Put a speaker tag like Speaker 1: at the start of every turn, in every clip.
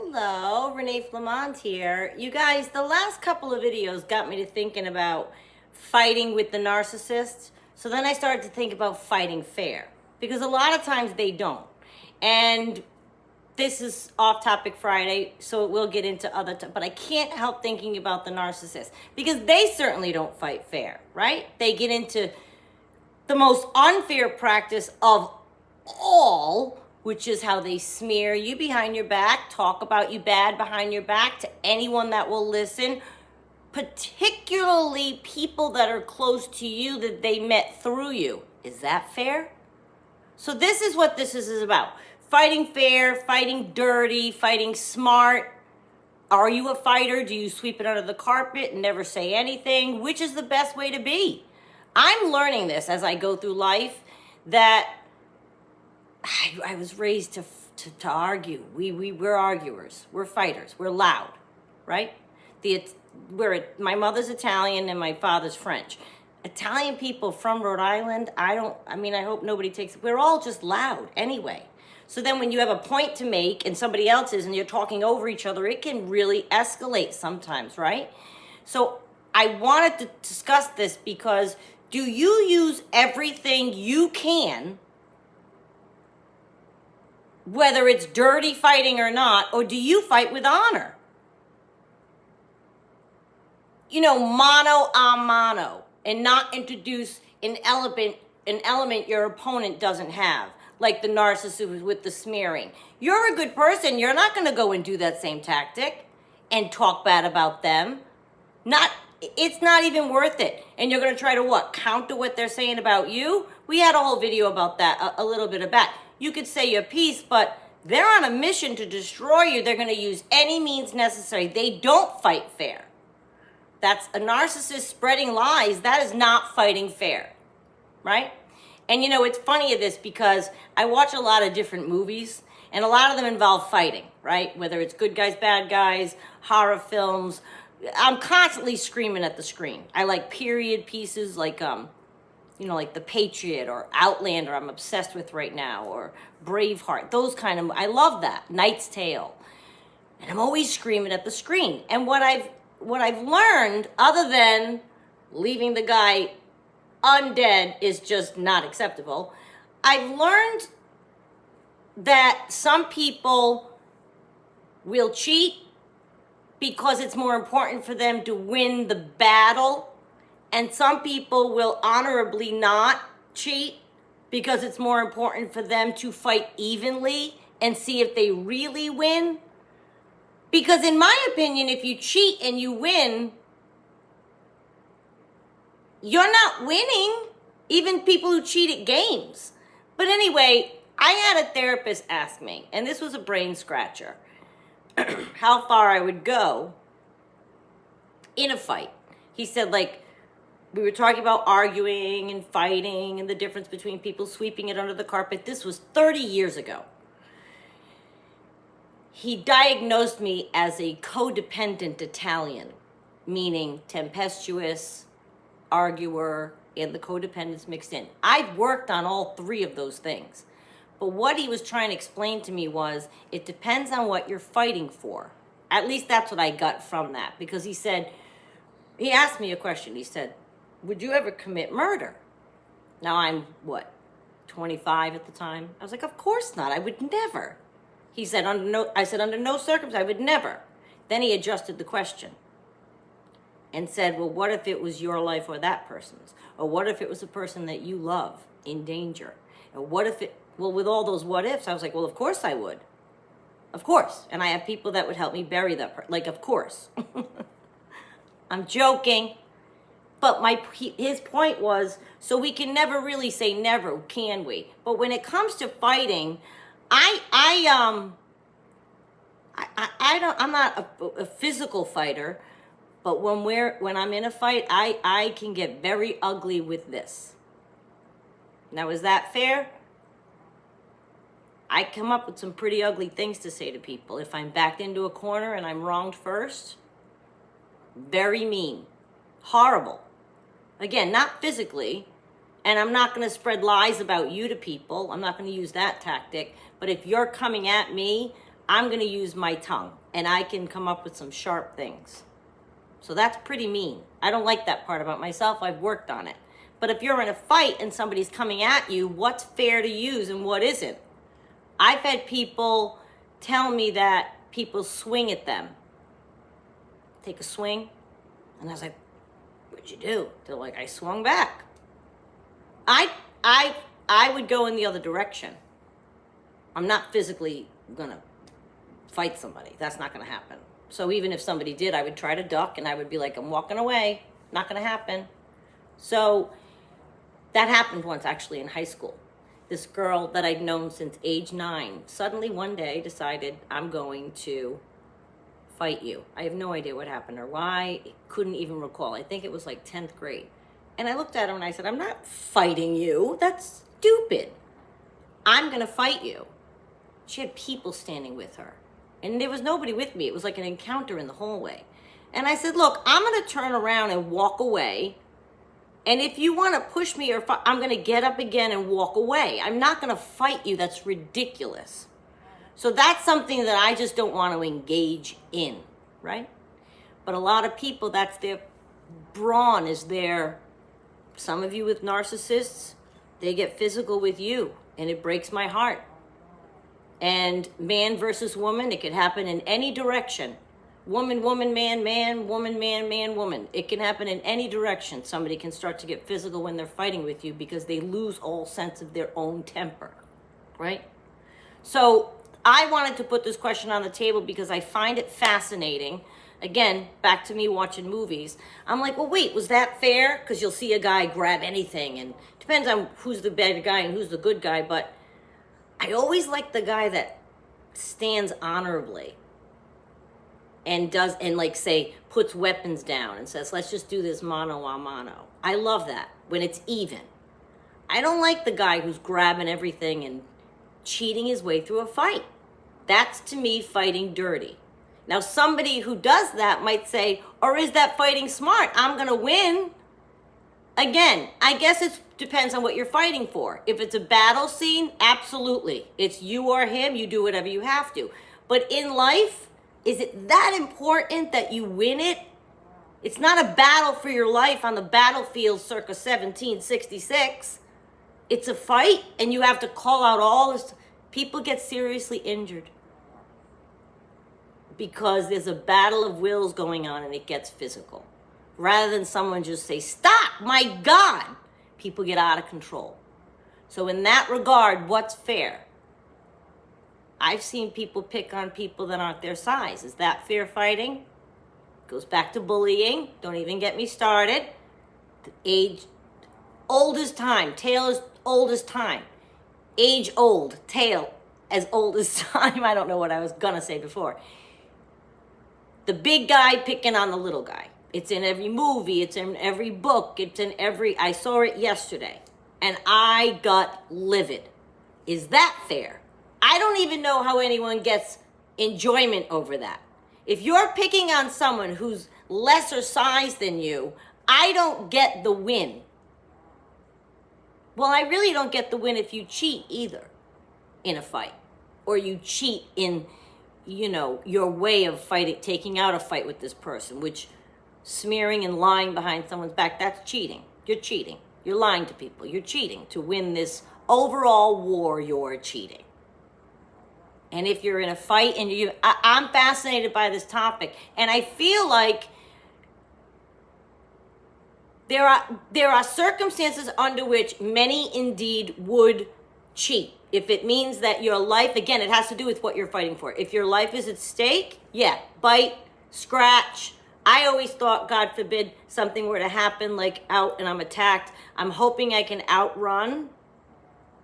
Speaker 1: Hello, Renee Flamont here. You guys, the last couple of videos got me to thinking about fighting with the narcissist. So then I started to think about fighting fair, because a lot of times they don't. And this is off topic Friday, so we'll get into other but I can't help thinking about the narcissist, because they certainly don't fight fair, right? They get into the most unfair practice of all, which is how they smear you behind your back, talk about you bad behind your back to anyone that will listen, particularly people that are close to you that they met through you. Is that fair? So this is what this is about. Fighting fair, fighting dirty, fighting smart. Are you a fighter? Do you sweep it under the carpet and never say anything? Which is the best way to be? I'm learning this as I go through life, that I was raised to argue. We're arguers. We're fighters. We're loud, right? My mother's Italian and my father's French. Italian people from Rhode Island, I hope nobody takes it. We're all just loud anyway. So then when you have a point to make and somebody else is and you're talking over each other, it can really escalate sometimes, right? So I wanted to discuss this because do you use everything you can, whether it's dirty fighting or not, or do you fight with honor? Mano a mano, and not introduce an element your opponent doesn't have, like the narcissist with the smearing. You're a good person. You're not going to go and do that same tactic and talk bad about them. It's not even worth it. And you're going to try to counter what they're saying about you? We had a whole video about that a little bit back. You could say your piece, but they're on a mission to destroy you. They're going to use any means necessary. They don't fight fair. That's a narcissist spreading lies. That is not fighting fair, right? And it's funny of this because I watch a lot of different movies, and a lot of them involve fighting, right? Whether it's good guys, bad guys, horror films. I'm constantly screaming at the screen. I like period pieces like like The Patriot or Outlander, I'm obsessed with right now, or Braveheart, those kind of, I love that, Knight's Tale. And I'm always screaming at the screen. And what I've learned, other than leaving the guy undead is just not acceptable, I've learned that some people will cheat because it's more important for them to win the battle. And some people will honorably not cheat because it's more important for them to fight evenly and see if they really win. Because in my opinion, if you cheat and you win, you're not winning. Even people who cheat at games. But anyway, I had a therapist ask me, and this was a brain scratcher, how far I would go in a fight. He said, we were talking about arguing and fighting and the difference between people sweeping it under the carpet. This was 30 years ago. He diagnosed me as a codependent Italian, meaning tempestuous, arguer, and the codependence mixed in. I've worked on all three of those things. But what he was trying to explain to me was, it depends on what you're fighting for. At least that's what I got from that. Because he asked me a question. He said, would you ever commit murder? Now I'm, 25 at the time? I was like, of course not. I would never. He said, under no circumstance, I would never. Then he adjusted the question and said, well, what if it was your life or that person's? Or what if it was a person that you love in danger? Or what if with all those what ifs, I was like, well, of course I would. Of course. And I have people that would help me bury that person. Of course. I'm joking. But his point was, so we can never really say never, can we? But when it comes to fighting, I'm not a physical fighter, but when I'm in a fight, I can get very ugly with this. Now, is that fair? I come up with some pretty ugly things to say to people. If I'm backed into a corner and I'm wronged first, very mean, horrible. Again, not physically, and I'm not going to spread lies about you to people. I'm not going to use that tactic. But if you're coming at me, I'm going to use my tongue, and I can come up with some sharp things. So that's pretty mean. I don't like that part about myself. I've worked on it. But if you're in a fight and somebody's coming at you, what's fair to use and what isn't? I've had people tell me that people swing at them. Take a swing. And I was like, what'd you do? They're like, I swung back. I would go in the other direction. I'm not physically gonna fight somebody. That's not gonna happen. So even if somebody did, I would try to duck and I would be like, I'm walking away. Not gonna happen. So that happened once actually in high school. This girl that I'd known since age 9 suddenly one day decided, I'm going to fight you. I have no idea what happened or why. Couldn't even recall. I think it was like 10th grade. And I looked at her and I said, I'm not fighting you. That's stupid. I'm going to fight you. She had people standing with her. And there was nobody with me. It was like an encounter in the hallway. And I said, look, I'm going to turn around and walk away. And if you want to push me or fight, I'm going to get up again and walk away. I'm not going to fight you. That's ridiculous. So that's something that I just don't want to engage in, right? But a lot of people, that's their brawn, is their, some of you with narcissists, they get physical with you, and it breaks my heart. And man versus woman, it could happen in any direction. Woman, woman, man, man, woman, man, man, woman. It can happen in any direction. Somebody can start to get physical when they're fighting with you because they lose all sense of their own temper, right? So I wanted to put this question on the table because I find it fascinating. Again, back to me watching movies. I'm like, well, wait, was that fair? Because you'll see a guy grab anything, and it depends on who's the bad guy and who's the good guy, but I always like the guy that stands honorably and does, and like say, puts weapons down and says, let's just do this mano a mano. I love that when it's even. I don't like the guy who's grabbing everything and cheating his way through a fight. That's to me fighting dirty. Now somebody who does that might say, or is that fighting smart? I'm gonna win. Again, I guess it depends on what you're fighting for. If it's a battle scene, absolutely. It's you or him, you do whatever you have to. But in life, is it that important that you win it? It's not a battle for your life on the battlefield circa 1766. It's a fight, and you have to call out all this. People get seriously injured because there's a battle of wills going on and it gets physical. Rather than someone just say, stop, my God, people get out of control. So in that regard, what's fair? I've seen people pick on people that aren't their size. Is that fair fighting? Goes back to bullying. Don't even get me started. The age, old as time. Tail as old as time. Age old. Tail as old as time. I don't know what I was going to say before. The big guy picking on the little guy. It's in every movie. It's in every book. It's in every... I saw it yesterday. And I got livid. Is that fair? I don't even know how anyone gets enjoyment over that. If you're picking on someone who's lesser size than you, I don't get the win. Well, I really don't get the win if you cheat either in a fight. Or you cheat in, your way of fighting, taking out a fight with this person, which smearing and lying behind someone's back, that's cheating. You're cheating. You're lying to people. You're cheating. To win this overall war, you're cheating. And if you're in a fight and I'm fascinated by this topic, and I feel like there are circumstances under which many indeed would cheat. If it means that your life, again, it has to do with what you're fighting for. If your life is at stake, yeah, bite, scratch. I always thought, God forbid, something were to happen, like out and I'm attacked. I'm hoping I can outrun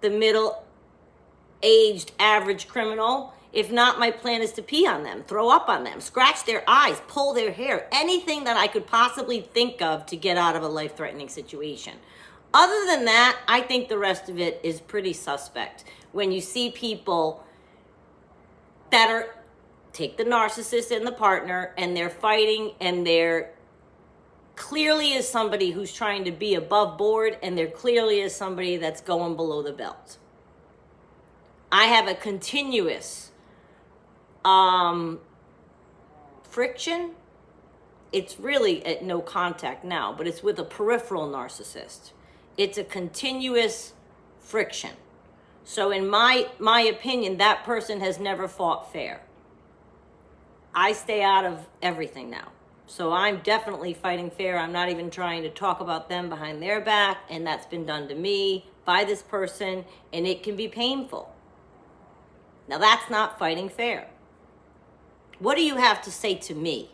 Speaker 1: the middle-aged average criminal. If not, my plan is to pee on them, throw up on them, scratch their eyes, pull their hair, anything that I could possibly think of to get out of a life-threatening situation. Other than that, I think the rest of it is pretty suspect. When you see people that are, take the narcissist and the partner, and they're fighting, and they're clearly is somebody who's trying to be above board, and there clearly is somebody that's going below the belt. I have a continuous Friction, it's really at no contact now, but it's with a peripheral narcissist. It's a continuous friction. So in my opinion, that person has never fought fair. I stay out of everything now. So I'm definitely fighting fair. I'm not even trying to talk about them behind their back, and that's been done to me by this person, and it can be painful. Now that's not fighting fair. What do you have to say to me?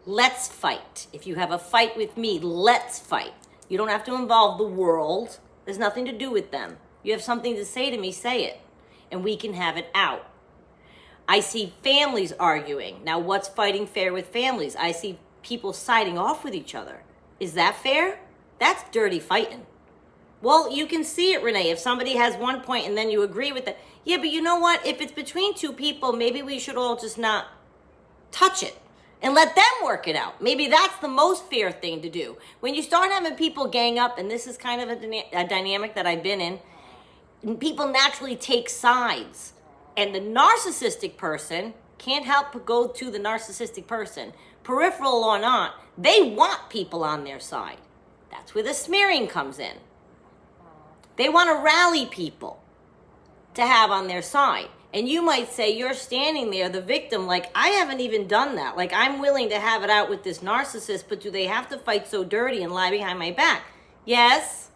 Speaker 1: Let's fight. If you have a fight with me, let's fight. You don't have to involve the world. There's nothing to do with them. You have something to say to me, say it, and we can have it out. I see families arguing. Now, what's fighting fair with families? I see people siding off with each other. Is that fair? That's dirty fighting. Well, you can see it, Renee. If somebody has one point and then you agree with it. Yeah, but you know what? If it's between two people, maybe we should all just not touch it and let them work it out. Maybe that's the most fair thing to do. When you start having people gang up, and this is kind of a dynamic that I've been in, people naturally take sides. And the narcissistic person can't help but go to the narcissistic person. Peripheral or not, they want people on their side. That's where the smearing comes in. They want to rally people to have on their side. And you might say, you're standing there, the victim, like, I haven't even done that. Like, I'm willing to have it out with this narcissist, but do they have to fight so dirty and lie behind my back? Yes,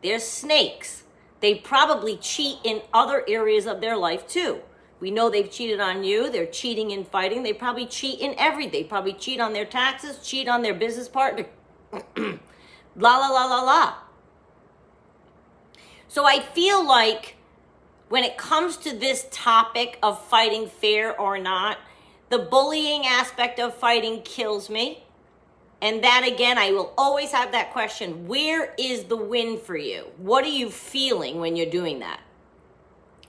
Speaker 1: they're snakes. They probably cheat in other areas of their life too. We know they've cheated on you. They're cheating in fighting. They probably cheat in everything. They probably cheat on their taxes, cheat on their business partner. La, la, la, la, la. So I feel like when it comes to this topic of fighting fair or not, the bullying aspect of fighting kills me. And that, again, I will always have that question. Where is the win for you? What are you feeling when you're doing that?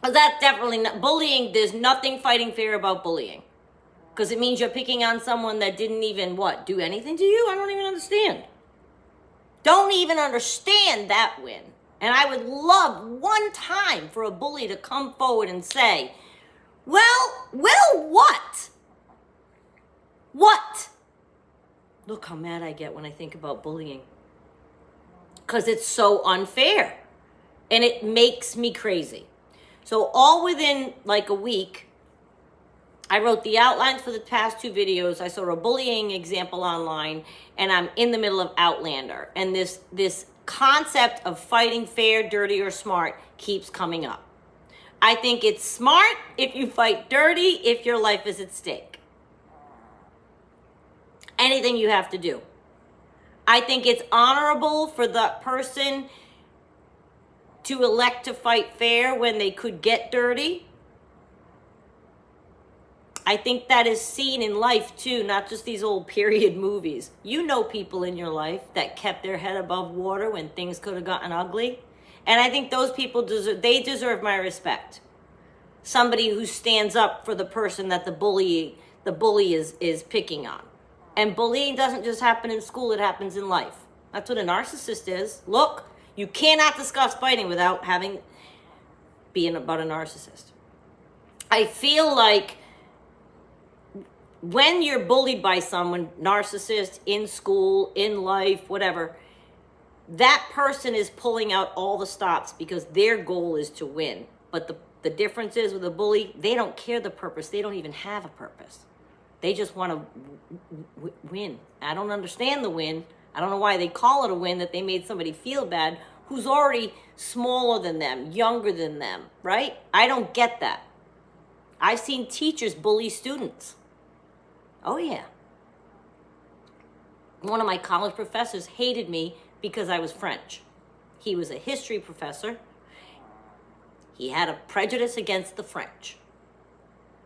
Speaker 1: That's definitely not bullying. There's nothing fighting fair about bullying. Because it means you're picking on someone that didn't even, do anything to you? I don't even understand. Don't even understand that win. And I would love one time for a bully to come forward and say, well, what? What? Look how mad I get when I think about bullying. Because it's so unfair. And it makes me crazy. So all within like a week, I wrote the outlines for the past two videos. I saw a bullying example online, and I'm in the middle of Outlander. And this concept of fighting fair, dirty, or smart keeps coming up. I think it's smart if you fight dirty, if your life is at stake. Anything you have to do. I think it's honorable for that person to elect to fight fair when they could get dirty. I think that is seen in life too, not just these old period movies. You know people in your life that kept their head above water when things could have gotten ugly. And I think those people deserve my respect. Somebody who stands up for the person that the bully is picking on. And bullying doesn't just happen in school, it happens in life. That's what a narcissist is. Look, you cannot discuss fighting without being about a narcissist. I feel like when you're bullied by someone, narcissist, in school, in life, whatever, that person is pulling out all the stops because their goal is to win. But the difference is with a bully, they don't care the purpose. They don't even have a purpose. They just want to win. I don't understand the win. I don't know why they call it a win, that they made somebody feel bad who's already smaller than them, younger than them, right? I don't get that. I've seen teachers bully students. Oh, yeah. One of my college professors hated me because I was French. He was a history professor. He had a prejudice against the French.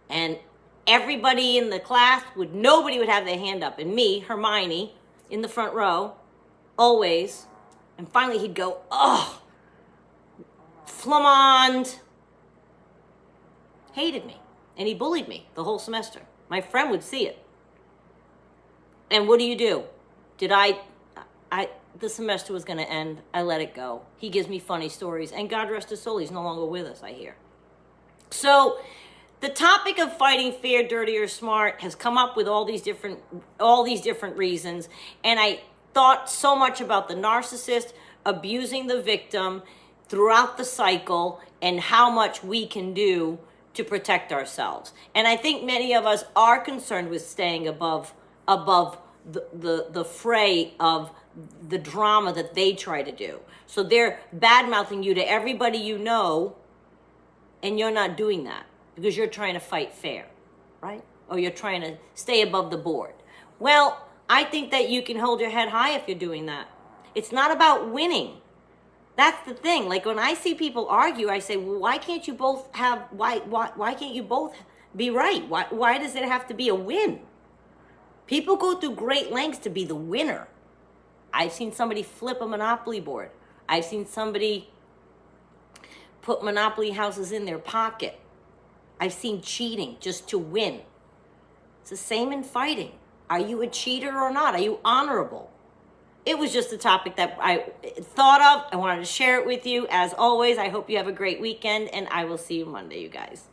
Speaker 1: And everybody in the class nobody would have their hand up. And me, Hermione, in the front row, always. And finally he'd go, oh, Flamand. Hated me. And he bullied me the whole semester. My friend would see it. And what do? The semester was going to end. I let it go. He gives me funny stories. And God rest his soul, he's no longer with us, I hear. So the topic of fighting fair, dirty, or smart has come up with all these different reasons, and I thought so much about the narcissist abusing the victim throughout the cycle and how much we can do to protect ourselves. And I think many of us are concerned with staying above the fray of the drama that they try to do. So they're bad mouthing you to everybody you know, and you're not doing that because you're trying to fight fair, right? Or you're trying to stay above the board. Well, I think that you can hold your head high if you're doing that. It's not about winning. That's the thing. Like when I see people argue, I say, well, why can't you both be right? Why does it have to be a win? People go through great lengths to be the winner. I've seen somebody flip a Monopoly board. I've seen somebody put Monopoly houses in their pocket. I've seen cheating just to win. It's the same in fighting. Are you a cheater or not? Are you honorable? It was just a topic that I thought of. I wanted to share it with you. As always, I hope you have a great weekend, and I will see you Monday, you guys.